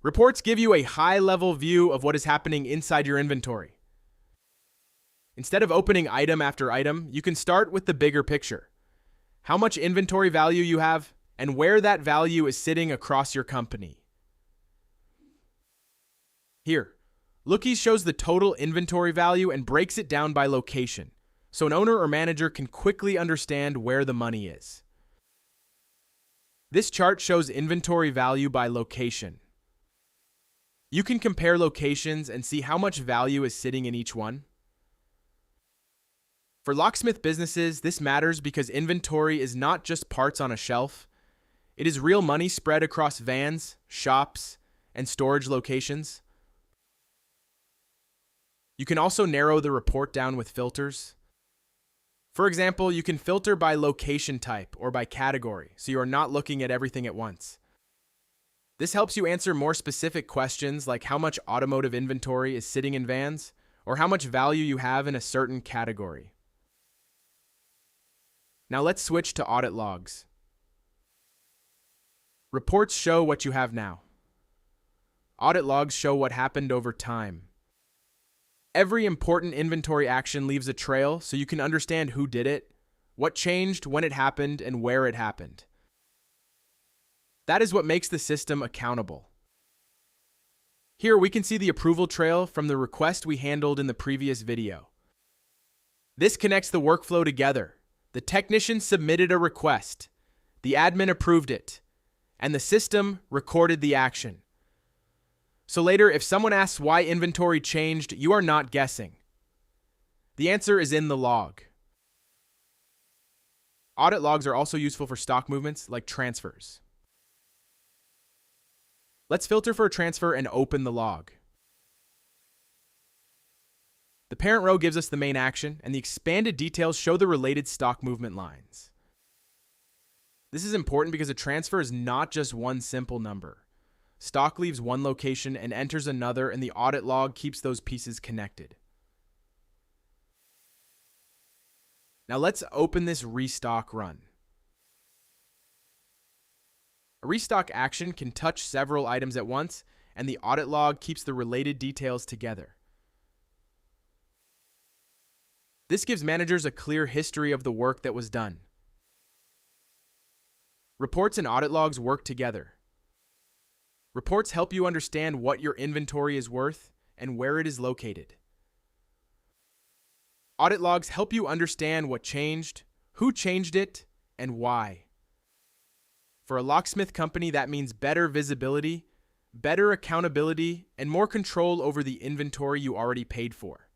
Reports give you a high-level view of what is happening inside your inventory. Instead of opening item after item, you can start with the bigger picture. How much inventory value you have, and where that value is sitting across your company. Here, Lookeyz shows the total inventory value and breaks it down by location, so an owner or manager can quickly understand where the money is. This chart shows inventory value by location. You can compare locations and see how much value is sitting in each one. For locksmith businesses, this matters because inventory is not just parts on a shelf. It is real money spread across vans, shops, and storage locations. You can also narrow the report down with filters. For example, you can filter by location type or by category, so you are not looking at everything at once. This helps you answer more specific questions like how much automotive inventory is sitting in vans, or how much value you have in a certain category. Now let's switch to audit logs. Reports show what you have now. Audit logs show what happened over time. Every important inventory action leaves a trail so you can understand who did it, what changed, when it happened, and where it happened. That is what makes the system accountable. Here we can see the approval trail from the request we handled in the previous video. This connects the workflow together. The technician submitted a request, the admin approved it, and the system recorded the action. So later, if someone asks why inventory changed, you are not guessing. The answer is in the log. Audit logs are also useful for stock movements like transfers. Let's filter for a transfer and open the log. The parent row gives us the main action, and the expanded details show the related stock movement lines. This is important because a transfer is not just one simple number. Stock leaves one location and enters another, and the audit log keeps those pieces connected. Now let's open this restock run. A restock action can touch several items at once, and the audit log keeps the related details together. This gives managers a clear history of the work that was done. Reports and audit logs work together. Reports help you understand what your inventory is worth and where it is located. Audit logs help you understand what changed, who changed it, and why. For a locksmith company, that means better visibility, better accountability, and more control over the inventory you already paid for.